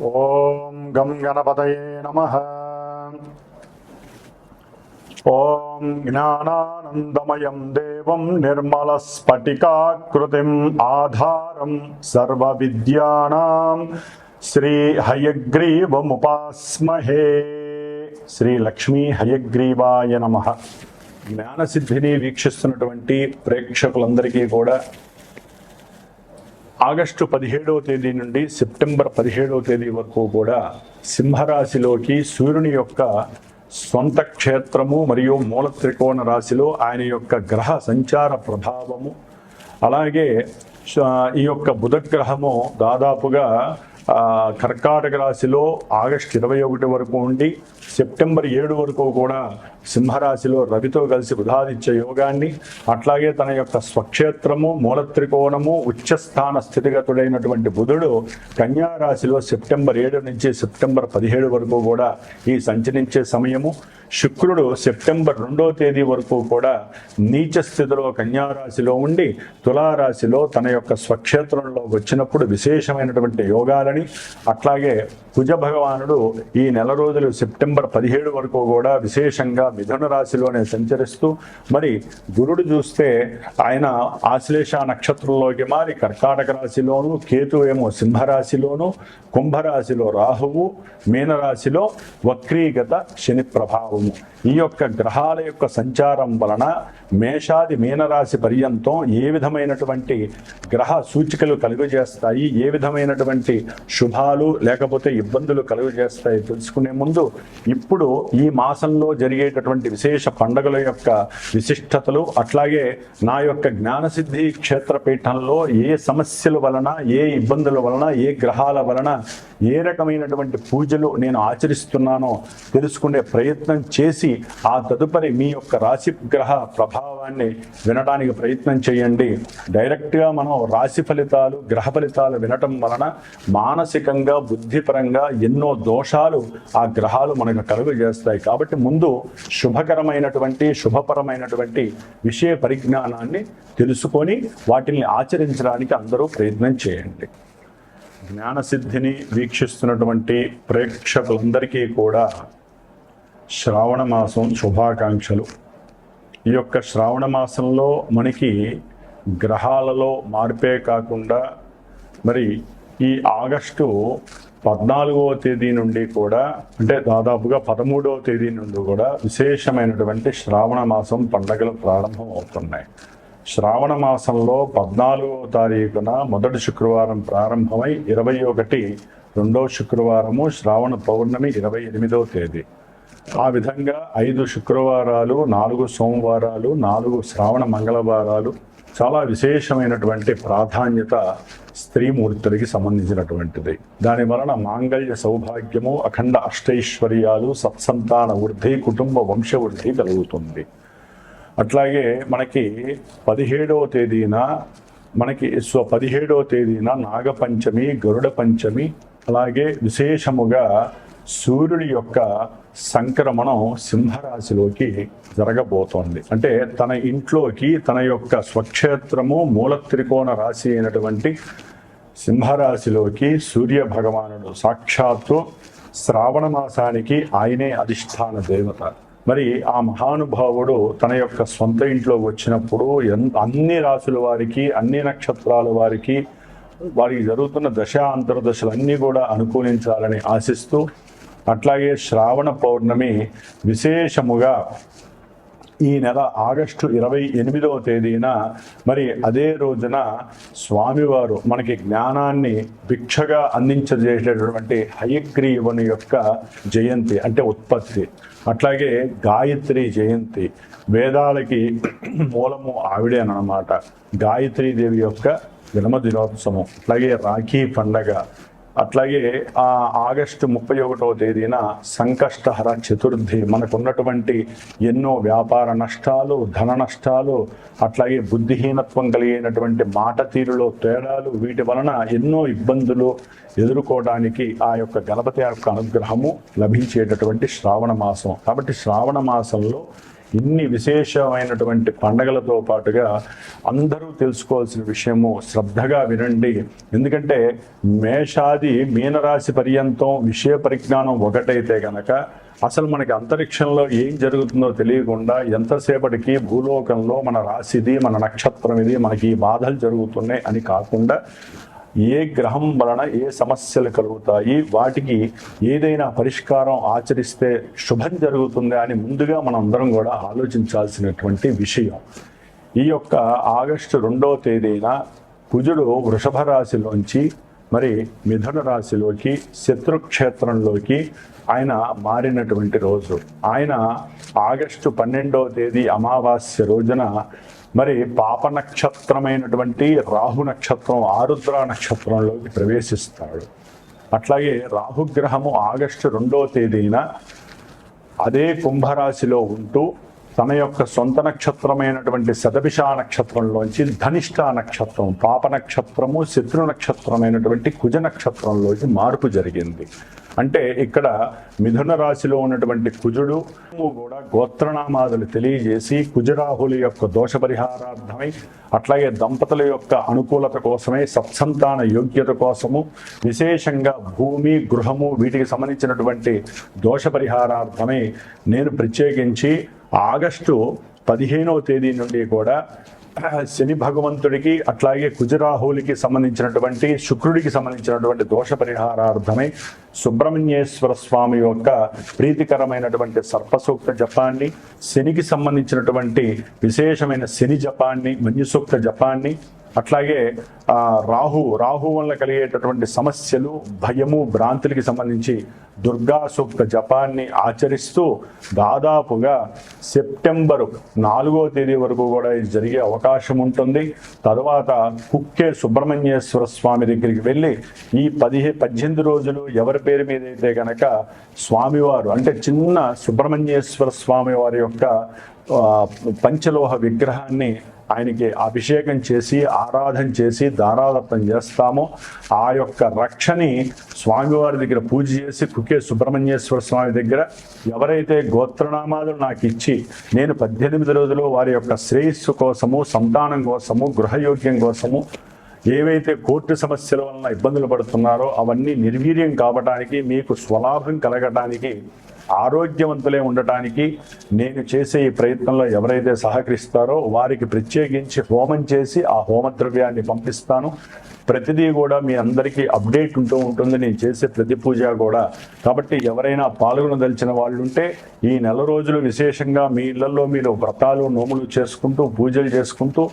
ఓం గం గణపతయే నమః. ఓం జ్ఞానానందమయం దేవం నిర్మలస్ఫటికాకృతిం ఆధారం సర్వవిద్యానాం శ్రీ హయగ్రీవముపాస్మహే. శ్రీ లక్ష్మీ హయగ్రీవాయ నమః. జ్ఞానసిద్ధిని వీక్షిస్తున్నటువంటి ప్రేక్షకులందరికీ కూడా ఆగస్టు 17వ తేదీ నుండి సెప్టెంబర్ 17వ తేదీ వరకు కూడా సింహరాశిలోకి సూర్యుని యొక్క సొంత క్షేత్రము మరియు మూల త్రికోణ రాశిలో ఆయన యొక్క గ్రహ సంచార ప్రభావము, అలాగే ఈ యొక్క బుధగ్రహము దాదాపుగా కర్కాటక రాశిలో ఆగస్టు 21 వరకు ఉండి సెప్టెంబర్ 7 వరకు కూడా సింహరాశిలో రవితో కలిసి బుధాదిత్య యోగాన్ని, అట్లాగే తన యొక్క స్వక్షేత్రము మూల త్రికోణము ఉచ్చస్థాన స్థితిగతుడైనటువంటి బుధుడు కన్యా రాశిలో సెప్టెంబర్ 7 నుంచి సెప్టెంబర్ 17 వరకు కూడా ఈ సంచరించే సమయము. శుక్రుడు సెప్టెంబర్ 2వ తేదీ వరకు కూడా నీచ స్థితిలో కన్యా రాశిలో ఉండి తులారాశిలో తన యొక్క స్వక్షేత్రంలో వచ్చినప్పుడు విశేషమైనటువంటి యోగాలని, అట్లాగే కుజ భగవానుడు ఈ నెల రోజులు సెప్టెంబర్ 17 వరకు కూడా విశేషంగా మిథున రాశిలోనే సంచరిస్తూ, మరి గురుడు చూస్తే ఆయన ఆశ్లేష నక్షత్రంలోకి మారి కర్కాటక రాశిలోను, కేతు ఏమో సింహరాశిలోను, కుంభరాశిలో రాహువు, మీనరాశిలో వక్రీగత శని ప్రభావము. ఈ యొక్క గ్రహాల యొక్క సంచారం వలన మేషాది మీనరాశి పర్యంతం ఏ విధమైనటువంటి గ్రహ సూచికలు కలుగజేస్తాయి, ఏ విధమైనటువంటి శుభాలు లేకపోతే ఇబ్బందులు కలుగజేస్తాయి తెలుసుకునే ముందు ఇప్పుడు ఈ మాసంలో జరిగేటటువంటి విశేష పండుగల యొక్క విశిష్టతలు, అట్లాగే నా యొక్క జ్ఞానసిద్ధి క్షేత్రపీఠంలో ఏ సమస్యల వలన, ఏ ఇబ్బందుల వలన, ఏ గ్రహాల వలన ఏ రకమైనటువంటి పూజలు నేను ఆచరిస్తున్నానో తెలుసుకునే ప్రయత్నం చేసి ఆ తదుపరి మీ యొక్క రాశి గ్రహ ప్రభావాన్ని వినడానికి ప్రయత్నం చేయండి. డైరెక్ట్గా మనం రాశి ఫలితాలు, గ్రహ ఫలితాలు వినటం వలన మానసికంగా బుద్ధిపరంగా ఎన్నో దోషాలు ఆ గ్రహాలు మనకు కలుగజేస్తాయి. కాబట్టి ముందు శుభకరమైనటువంటి శుభపరమైనటువంటి విషయ పరిజ్ఞానాన్ని తెలుసుకొని వాటిని ఆచరించడానికి అందరూ ప్రయత్నం చేయండి. జ్ఞానసిద్ధిని వీక్షిస్తున్నటువంటి ప్రేక్షకులందరికీ కూడా శ్రావణ మాసం శుభాకాంక్షలు. ఈ యొక్క శ్రావణ మాసంలో మనకి గ్రహాలలో మార్పే కాకుండా మరి ఈ ఆగస్టు 14వ తేదీ నుండి కూడా, అంటే దాదాపుగా 13వ తేదీ నుండి కూడా విశేషమైనటువంటి శ్రావణ మాసం పండుగలు ప్రారంభం అవుతున్నాయి. శ్రావణ మాసంలో 14వ తారీఖున మొదటి శుక్రవారం ప్రారంభమై 21 రెండవ శుక్రవారము, శ్రావణ పౌర్ణమి 28వ తేదీ. ఆ విధంగా 5 శుక్రవారాలు, 4 సోమవారాలు, 4 శ్రావణ మంగళవారాలు చాలా విశేషమైనటువంటి ప్రాధాన్యత స్త్రీమూర్తులకి సంబంధించినటువంటిది. దాని వలన మాంగళ్య సౌభాగ్యము, అఖండ అష్టైశ్వర్యాలు, సత్సంతాన వృద్ధి, కుటుంబ వంశ వృద్ధి కలుగుతుంది. అట్లాగే మనకి 17వ తేదీన 17వ తేదీన నాగపంచమి, గరుడ పంచమి, అలాగే విశేషముగా సూర్యుడి యొక్క సంక్రమణం సింహరాశిలోకి జరగబోతోంది. అంటే తన ఇంట్లోకి తన యొక్క స్వక్షేత్రము మూల త్రికోణ రాశి అయినటువంటి సింహరాశిలోకి సూర్య భగవానుడు సాక్షాత్తు శ్రావణ మాసానికి ఆయనే అధిష్టాన దేవత. మరి ఆ మహానుభావుడు తన యొక్క సొంత ఇంట్లో వచ్చినప్పుడు అన్ని రాశుల వారికి, అన్ని నక్షత్రాల వారికి జరుగుతున్న దశ అంతర్దశలన్నీ కూడా అనుకూలించాలని ఆశిస్తూ, అట్లాగే శ్రావణ పౌర్ణమి విశేషముగా ఈ నెల ఆగస్టు 28వ తేదీన మరి అదే రోజున స్వామివారు మనకి జ్ఞానాన్ని భిక్షగా అందించజేసేటటువంటి హయగ్రీవుని యొక్క జయంతి అంటే ఉత్పత్తి. అట్లాగే గాయత్రి జయంతి, వేదాలకి మూలము ఆవిడే అన్నమాట. గాయత్రీదేవి యొక్క జన్మదినోత్సవం, అట్లాగే రాఖీ పండగ, అట్లాగే ఆగస్టు 31వ తేదీన సంకష్టహర చతుర్థి. మనకున్నటువంటి ఎన్నో వ్యాపార నష్టాలు, ధన నష్టాలు, అట్లాగే బుద్ధిహీనత్వం కలిగినటువంటి మాట తీరులో తేడాలు, వీటి వలన ఎన్నో ఇబ్బందులు ఎదుర్కోవడానికి ఆ యొక్క గణపతి యొక్క అనుగ్రహము లభించేటటువంటి శ్రావణ మాసం. కాబట్టి శ్రావణ మాసంలో ఇన్ని విశేషమైనటువంటి పండగలతో పాటుగా అందరూ తెలుసుకోవాల్సిన విషయము శ్రద్ధగా వినండి. ఎందుకంటే మేషాది మీనరాశి పర్యంతం విషయ పరిజ్ఞానం ఒకటైతే గనక అసలు మనకి అంతరిక్షంలో ఏం జరుగుతుందో తెలియకుండా ఎంతసేపటికి భూలోకంలో మన రాశిది, మన నక్షత్రం ఇది, మనకి ఈ బాధలు జరుగుతున్నాయి అని కాకుండా ఏ గ్రహం వలన ఏ సమస్యలు కలుగుతాయి, వాటికి ఏదైనా పరిష్కారం ఆచరిస్తే శుభం జరుగుతుందా అని ముందుగా మనం అందరం కూడా ఆలోచించాల్సినటువంటి విషయం. ఈ యొక్క ఆగస్టు 2వ తేదీన కుజుడు వృషభ రాశిలోంచి మరి మిథున రాశిలోకి శత్రుక్షేత్రంలోకి ఆయన మారినటువంటి రోజు. ఆయన ఆగస్టు 12వ తేదీ అమావాస్య రోజున మరి పాప నక్షత్రమైనటువంటి రాహు నక్షత్రం ఆరుద్ర నక్షత్రంలోకి ప్రవేశిస్తాడు. అట్లాగే రాహుగ్రహము ఆగస్టు 2వ తేదీన అదే కుంభరాశిలో ఉంటూ తన యొక్క సొంత నక్షత్రమైనటువంటి శతభిష నక్షత్రంలోంచి ధనిష్ట నక్షత్రం పాప నక్షత్రము శత్రు నక్షత్రమైనటువంటి కుజ నక్షత్రంలోకి మార్పు జరిగింది. అంటే ఇక్కడ మిథున రాశిలో ఉన్నటువంటి కుజుడు కూడా గోత్రనామాదులు తెలియజేసి కుజరాహుల యొక్క దోష పరిహారార్థమై, అట్లాగే దంపతుల యొక్క అనుకూలత కోసమై, సత్సంతాన యోగ్యత కోసము, విశేషంగా భూమి గృహము వీటికి సంబంధించినటువంటి దోష పరిహారార్థమై నేను ప్రత్యేకించి ఆగస్టు 15వ తేదీ నుండి కూడా శని భగవంతుడికి అట్లాగే కుజరాహులకి సంబంధించినటువంటి శుక్రుడికి సంబంధించినటువంటి దోష పరిహారార్థమై సుబ్రహ్మణ్యేశ్వర స్వామి యొక్క ప్రీతికరమైనటువంటి సర్పసూక్త జపాన్ని, శనికి సంబంధించినటువంటి విశేషమైన శని జపాన్ని, మన్యుసూక్త జపాన్ని, అట్లాగే రాహు వల్ల కలిగేటటువంటి సమస్యలు, భయము, భ్రాంతులకి సంబంధించి దుర్గా సూక్త జపాన్ని ఆచరిస్తూ దాదాపుగా సెప్టెంబర్ 4వ తేదీ వరకు కూడా ఇది జరిగే అవకాశం ఉంటుంది. తరువాత కుక్కే సుబ్రహ్మణ్యేశ్వర స్వామి దగ్గరికి వెళ్ళి ఈ 18 రోజులు ఎవరి పేరు మీద అయితే కనుక స్వామివారు అంటే చిన్న సుబ్రహ్మణ్యేశ్వర స్వామి వారి యొక్క పంచలోహ విగ్రహాన్ని ఆయనకి అభిషేకం చేసి ఆరాధన చేసి దారాదత్తం చేస్తాము. ఆ యొక్క రక్షని స్వామివారి దగ్గర పూజ చేసి కుకే సుబ్రహ్మణ్యేశ్వర స్వామి దగ్గర ఎవరైతే గోత్రనామాలు నాకు ఇచ్చి నేను 18 రోజులు వారి యొక్క శ్రేయస్సు కోసము, సంతానం కోసము, గృహయోగ్యం కోసము ఏవైతే కోర్టు సమస్యల వలన ఇబ్బందులు పడుతున్నారో అవన్నీ నిర్వీర్యం కావడానికి, మీకు స్వలాభం కలగటానికి, ఆరోగ్యవంతులే ఉండటానికి నేను చేసే ఈ ప్రయత్నంలో ఎవరైతే సహకరిస్తారో వారికి ప్రత్యేకించి హోమం చేసి ఆ హోమద్రవ్యాన్ని పంపిస్తాను. ప్రతిదీ కూడా మీ అందరికీ అప్డేట్ ఉంటూ ఉంటుంది నేను చేసే ప్రతి పూజ కూడా. కాబట్టి ఎవరైనా పాల్గొనదలిచిన వాళ్ళు ఉంటే ఈ నెల రోజులు విశేషంగా మీ ఇళ్లలో మీరు వ్రతాలు నోములు చేసుకుంటూ పూజలు చేసుకుంటూ,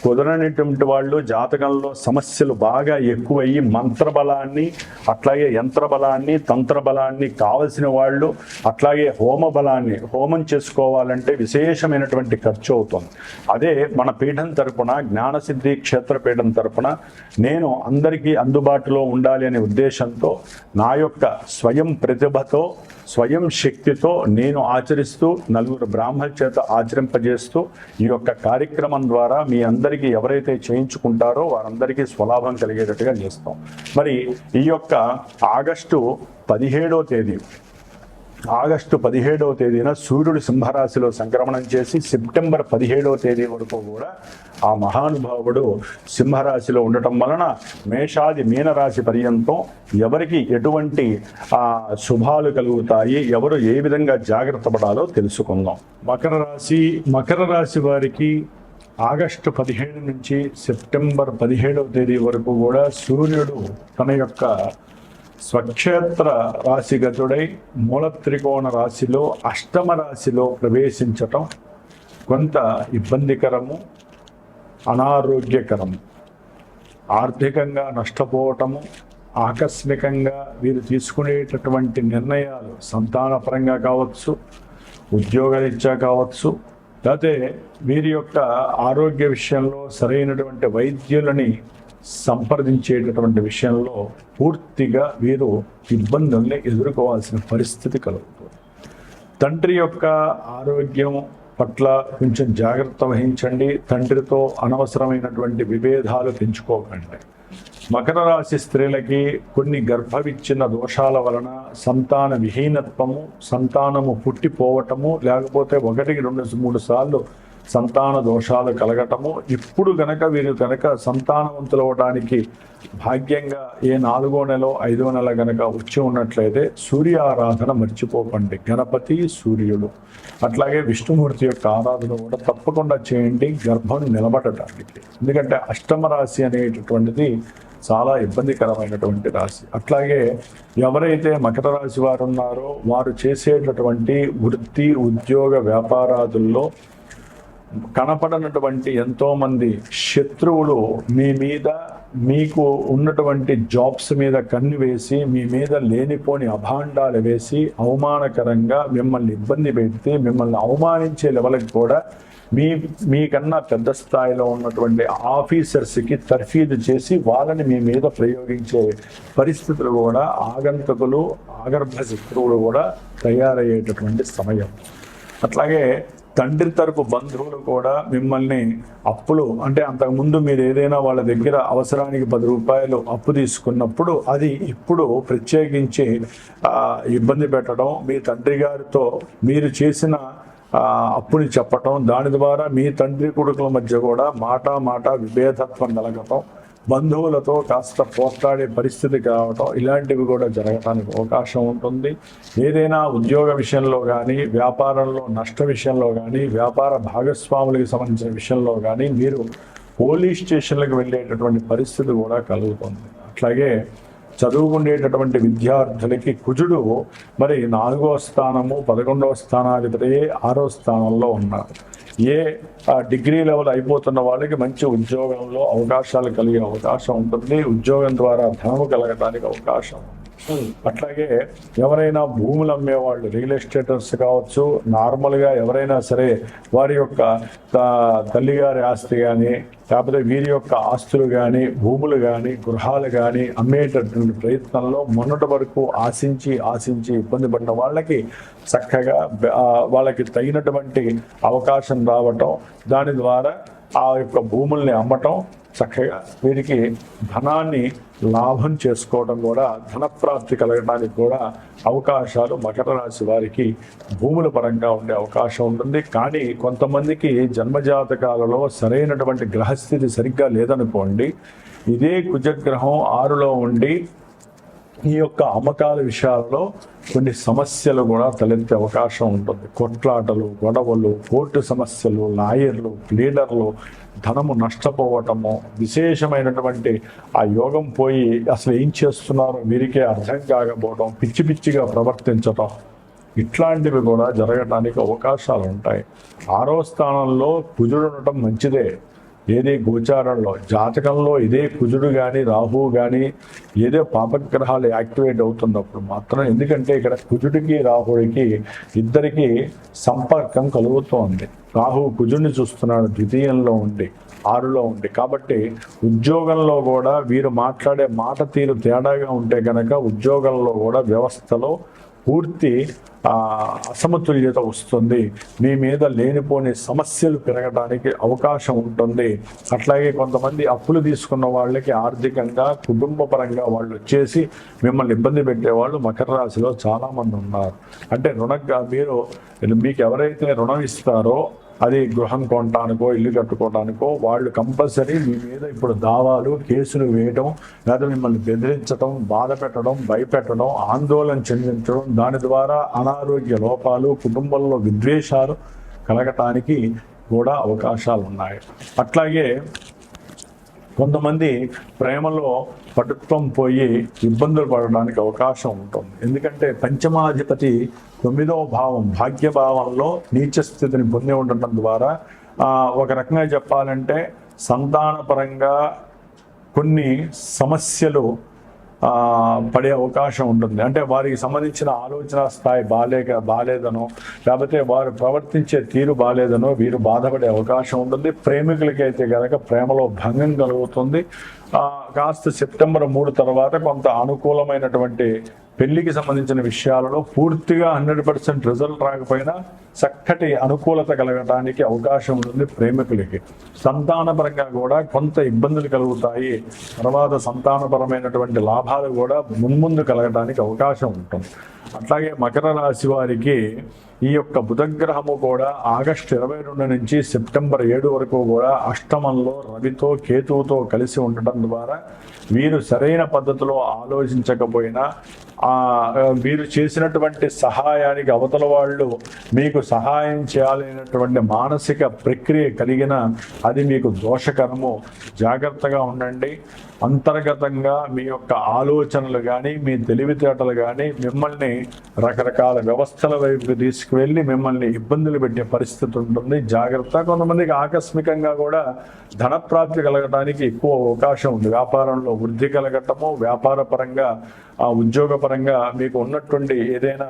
కుదరనటువంటి వాళ్ళు జాతకంలో సమస్యలు బాగా ఎక్కువయ్యి మంత్రబలాన్ని అట్లాగే యంత్రబలాన్ని తంత్రబలాన్ని కావలసిన వాళ్ళు అట్లాగే హోమం చేసుకోవాలంటే విశేషమైనటువంటి ఖర్చు అవుతుంది. అదే మన పీఠం తరపున జ్ఞానసిద్ధి క్షేత్రపీఠం తరపున నేను అందరికీ అందుబాటులో ఉండాలి అనే ఉద్దేశంతో నా యొక్క స్వయం ప్రతిభతో స్వయం శక్తితో నేను ఆచరిస్తూ నలుగురు బ్రాహ్మణ చేత ఆచరింపజేస్తూ ఈ యొక్క కార్యక్రమం ద్వారా మీ అందరికీ ఎవరైతే చేయించుకుంటారో వారందరికీ స్వలాభం కలిగేటట్టుగా చేస్తాం. మరి ఈ యొక్క ఆగస్టు 17వ తేదీన సూర్యుడు సింహరాశిలో సంక్రమణం చేసి సెప్టెంబర్ 17వ తేదీ వరకు కూడా ఆ మహానుభావుడు సింహరాశిలో ఉండటం వలన మేషాది మీనరాశి పర్యంతం ఎవరికి ఎటువంటి శుభాలు కలుగుతాయి, ఎవరు ఏ విధంగా జాగ్రత్త పడాలో తెలుసుకుందాం. మకర రాశి వారికి ఆగస్టు 15 నుంచి సెప్టెంబర్ 17వ తేదీ వరకు కూడా సూర్యుడు తన యొక్క స్వక్షేత్ర రాశిగతుడై మూల త్రికోణ రాశిలో అష్టమ రాశిలో ప్రవేశించటం కొంత ఇబ్బందికరము, అనారోగ్యకరము, ఆర్థికంగా నష్టపోవటము, ఆకస్మికంగా వీరు తీసుకునేటటువంటి నిర్ణయాలు సంతానపరంగా కావచ్చు, ఉద్యోగరీత్యా కావచ్చు, లేకపోతే వీరి యొక్క ఆరోగ్య విషయంలో సరైనటువంటి వైద్యులని సంప్రదించేటటువంటి విషయంలో పూర్తిగా వీరు ఇబ్బందుల్ని ఎదుర్కోవాల్సిన పరిస్థితి కలుగుతుంది. తండ్రి యొక్క ఆరోగ్యం పట్ల కొంచెం జాగ్రత్త వహించండి. తండ్రితో అనవసరమైనటువంటి విభేదాలు పెంచుకోకండి. మకర రాశి స్త్రీలకి కొన్ని గర్భవిచ్ఛిన్న దోషాల వలన సంతాన విహీనత్వము, సంతానము పుట్టిపోవటము, లేకపోతే 1, 2, 3 సార్లు సంతాన దోషాలు కలగటము. ఇప్పుడు గనక వీరు గనక సంతానవంతులవడానికి భాగ్యంగా ఏ 4వ నెల 5వ నెల గనక వచ్చి ఉన్నట్లయితే సూర్య ఆరాధన మర్చిపోకండి. గణపతి, సూర్యుడు, అట్లాగే విష్ణుమూర్తి యొక్క ఆరాధన కూడా తప్పకుండా చేయండి గర్భం నిలబడటానికి. ఎందుకంటే అష్టమ రాశి అనేటటువంటిది చాలా ఇబ్బందికరమైనటువంటి రాశి. అట్లాగే ఎవరైతే మకర రాశి వారు ఉన్నారో వారు చేసేటటువంటి వృత్తి, ఉద్యోగ, వ్యాపారాదుల్లో కనపడనటువంటి ఎంతోమంది శత్రువులు మీ మీద, మీకు ఉన్నటువంటి జాబ్స్ మీద కన్ను వేసి మీ మీద లేనిపోని అభాండాలు వేసి అవమానకరంగా మిమ్మల్ని ఇబ్బంది పెడితే, మిమ్మల్ని అవమానించే లెవెల్కి కూడా మీకన్నా పెద్ద స్థాయిలో ఉన్నటువంటి ఆఫీసర్స్కి తర్ఫీదు చేసి వాళ్ళని మీ మీద ప్రయోగించే పరిస్థితులు కూడా, ఆగంతకులు, ఆగర్భ శత్రువులు కూడా తయారయ్యేటటువంటి సమయం. అట్లాగే తండ్రి తరపు బంధువులు కూడా మిమ్మల్ని అప్పులు, అంటే అంతకుముందు మీరు ఏదైనా వాళ్ళ దగ్గర అవసరానికి 10 రూపాయలు అప్పు తీసుకున్నప్పుడు అది ఇప్పుడు ప్రత్యేకించి ఇబ్బంది పెట్టడం, మీ తండ్రి గారితో మీరు చేసిన అప్పుని చెప్పటం, దాని ద్వారా మీ తండ్రి కొడుకుల మధ్య కూడా మాట విభేదత్వం కలగటం, బంధువులతో కాస్త పోట్లాడే పరిస్థితి కావటం, ఇలాంటివి కూడా జరగడానికి అవకాశం ఉంటుంది. ఏదైనా ఉద్యోగ విషయంలో కానీ, వ్యాపారంలో నష్ట విషయంలో కానీ, వ్యాపార భాగస్వాములకు సంబంధించిన విషయంలో కానీ మీరు పోలీస్ స్టేషన్లకు వెళ్ళేటటువంటి పరిస్థితి కూడా కలుగుతుంది. అట్లాగే చదువుకునేటటువంటి విద్యార్థులకి కుజుడు మరి 4వ స్థానము, 11వ స్థానాధిపతి 6వ స్థానంలో ఉన్నారు. ఏ డిగ్రీ లెవెల్ అయిపోతున్న వాళ్ళకి మంచి ఉద్యోగంలో అవకాశాలు కలిగే అవకాశం ఉంటుంది. ఉద్యోగం ద్వారా ధనము కలగడానికి అవకాశం. అట్లాగే ఎవరైనా భూములు అమ్మేవాళ్ళు, రియల్ ఎస్టేటర్స్ కావచ్చు, నార్మల్గా ఎవరైనా సరే వారి యొక్క తల్లిగారి ఆస్తి కానీ, లేకపోతే వీరి యొక్క ఆస్తులు కానీ, భూములు కానీ, గృహాలు కానీ అమ్మేటటువంటి ప్రయత్నంలో మొన్నటి వరకు ఆశించి ఇబ్బంది పడిన వాళ్ళకి చక్కగా వాళ్ళకి తగినటువంటి అవకాశం రావటం, దాని ద్వారా ఆ యొక్క భూముల్ని అమ్మటం, చక్కగా వీరికి ధనాన్ని లాభం చేసుకోవడం కూడా, ధనప్రాప్తి కలగడానికి కూడా అవకాశాలు మకర రాశి వారికి భూముల పరంగా ఉండే అవకాశం ఉంటుంది. కానీ కొంతమందికి జన్మజాతకాలలో సరైనటువంటి గ్రహస్థితి సరిగ్గా లేదనుకోండి, ఇదే కుజగ్రహం 6లో ఉండి ఈ యొక్క అమ్మకాల విషయాలలో కొన్ని సమస్యలు కూడా తలెత్తే అవకాశం ఉంటుంది. కొట్లాటలు, గొడవలు, కోర్టు సమస్యలు, లాయర్లు, ప్లీడర్లు, ధనము నష్టపోవటము, విశేషమైనటువంటి ఆ యోగం పోయి అసలు ఏం చేస్తున్నారో వీరికే అర్థం కాకపోవడం, పిచ్చిగా ప్రవర్తించటం, ఇట్లాంటివి కూడా జరగటానికి అవకాశాలు ఉంటాయి. 6వ స్థానంలో కుజుడు ఉండటం మంచిదే. ఏదే గోచారంలో, జాతకంలో ఇదే కుజుడు కానీ, రాహువు కానీ, ఏదో పాపగ్రహాలు యాక్టివేట్ అవుతున్నప్పుడు మాత్రం, ఎందుకంటే ఇక్కడ కుజుడికి రాహుడికి ఇద్దరికి సంపర్కం కలుగుతోంది. రాహువు కుజుడిని చూస్తున్నాడు ద్వితీయంలో ఉండి, 6లో ఉండి. కాబట్టి ఉద్యోగంలో కూడా వీరు మాట్లాడే మాట తీరు తేడాగా ఉంటే కనుక ఉద్యోగంలో కూడా వ్యవస్థలో పూర్తి అసమతుల్యత వస్తుంది. మీ మీద లేనిపోని సమస్యలు పెరగడానికి అవకాశం ఉంటుంది. అట్లాగే కొంతమంది అప్పులు తీసుకున్న వాళ్ళకి ఆర్థికంగా, కుటుంబ పరంగా వాళ్ళు వచ్చేసి మిమ్మల్ని ఇబ్బంది పెట్టేవాళ్ళు మకర రాశిలో చాలామంది ఉన్నారు. అంటే మీకు ఎవరైతే రుణం ఇస్తారో అది గృహం కొనడానికో, ఇల్లు కట్టుకోవడానికో, వాళ్ళు కంపల్సరీ మీ మీద ఇప్పుడు దావాలు, కేసులు వేయడం, లేదా మిమ్మల్ని బెదిరించడం, బాధ పెట్టడం, భయపెట్టడం, ఆందోళన చెందించడం, దాని ద్వారా అనారోగ్య లోపాలు, కుటుంబంలో విద్వేషాలు కలగటానికి కూడా అవకాశాలు ఉన్నాయి. అట్లాగే కొంతమంది ప్రేమలో పటుత్వం పోయి ఇబ్బందులు పడడానికి అవకాశం ఉంటుంది. ఎందుకంటే పంచమాధిపతి 9వ భావం భాగ్యభావంలో నీచ స్థితిని పొంది ఉండటం ద్వారా ఒక రకంగా చెప్పాలంటే సంతానపరంగా కొన్ని సమస్యలు పడే అవకాశం ఉంటుంది. అంటే వారికి సంబంధించిన ఆలోచన స్థాయి బాలేదనో, లేకపోతే వారు ప్రవర్తించే తీరు బాలేదనో వీరు బాధపడే అవకాశం ఉంటుంది. ప్రేమికులకైతే కనుక ప్రేమలో భంగం కలుగుతుంది. కాస్త సెప్టెంబర్ 3 తర్వాత కొంత అనుకూలమైనటువంటి పెళ్లికి సంబంధించిన విషయాలలో పూర్తిగా 100% రిజల్ట్ రాకపోయినా చక్కటి అనుకూలత కలగడానికి అవకాశం ఉంటుంది. ప్రేమికులకి సంతానపరంగా కూడా కొంత ఇబ్బందులు కలుగుతాయి. తర్వాత సంతానపరమైనటువంటి లాభాలు కూడా మున్ముందు కలగడానికి అవకాశం ఉంటుంది. అట్లాగే మకర రాశి వారికి ఈ యొక్క బుధగ్రహము కూడా ఆగస్టు 22 నుంచి సెప్టెంబర్ 7 వరకు కూడా అష్టమంలో రవితో కేతువుతో కలిసి ఉండటం ద్వారా వీరు సరైన పద్ధతిలో ఆలోచించకపోయినా వీరు చేసినటువంటి సహాయానికి అవతల వాళ్ళు మీకు సహాయం చేయాలనేటువంటి మానసిక ప్రక్రియ కలిగిన అది మీకు దోషకరము. జాగ్రత్తగా ఉండండి. అంతర్గతంగా మీ యొక్క ఆలోచనలు కానీ మీ తెలివితేటలు కానీ మిమ్మల్ని రకరకాల వ్యవస్థల వైపుకి తీసుకువెళ్ళి మిమ్మల్ని ఇబ్బందులు పెట్టే పరిస్థితి ఉంటుంది. జాగ్రత్త. కొంతమందికి ఆకస్మికంగా కూడా ధనప్రాప్తి కలగడానికి ఎక్కువ అవకాశం ఉంది. వ్యాపారంలో వృద్ధి కలగటము, వ్యాపార పరంగా ఉద్యోగపరంగా మీకు ఉన్నటువంటి ఏదైనా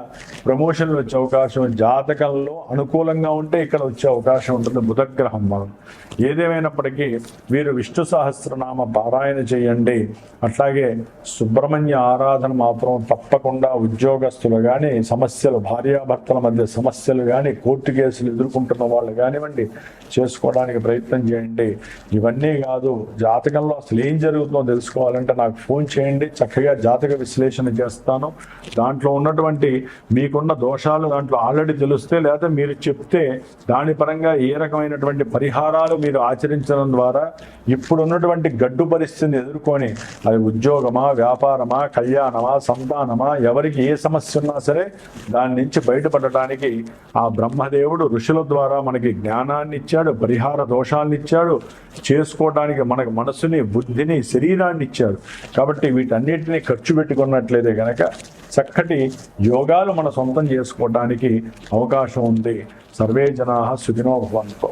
ప్రమోషన్లు వచ్చే అవకాశం జాతకంలో అనుకూలంగా ఉంటే ఇక్కడ వచ్చే అవకాశం ఉంటుంది. బుధగ్రహం మనం ఏదేమైనప్పటికీ వీరు విష్ణు సహస్రనామ పారాయణ చేయండి. అట్లాగే సుబ్రహ్మణ్య ఆరాధన మాత్రం తప్పకుండా ఉద్యోగస్తులు కానీ సమస్యలు భార్యాభర్తల మధ్య సమస్యలు కానీ కోర్టు కేసులు ఎదుర్కొంటున్న వాళ్ళు కానివ్వండి చేసుకోవడానికి ప్రయత్నం చేయండి. ఇవన్నీ కాదు, జాతకంలో అసలు ఏం జరుగుతుందో తెలుసుకోవాలంటే నాకు ఫోన్ చేయండి. చక్కగా జాతక విశ్లేషణ చేస్తాను. దాంట్లో ఉన్నటువంటి మీకున్న దోషాలు దాంట్లో ఆల్రెడీ తెలిస్తే లేదా మీరు చెప్తే దాని పరంగా ఏ రకమైనటువంటి పరిహారాలు మీరు ఆచరించడం ద్వారా ఇప్పుడున్నటువంటి గడ్డు పరిస్థితిని ఎదుర్కొని అది ఉద్యోగమా, వ్యాపారమా, కళ్యాణమా, సంతానమా, ఎవరికి ఏ సమస్య ఉన్నా సరే దాని నుంచి బయటపడటానికి ఆ బ్రహ్మదేవుడు ఋషుల ద్వారా మనకి జ్ఞానాన్ని ఇచ్చాడు, పరిహార దోషాలను ఇచ్చాడు, చేసుకోవడానికి మనకు మనసుని, బుద్ధిని, శరీరాన్ని ఇచ్చాడు. కాబట్టి వీటన్నిటిని ఖర్చు పెట్టుకున్నట్లయితే కనుక చక్కటి యోగాలు మన సొంతం చేసుకోవడానికి అవకాశం ఉంది. సర్వే జనాః సుఖినో భవంతు.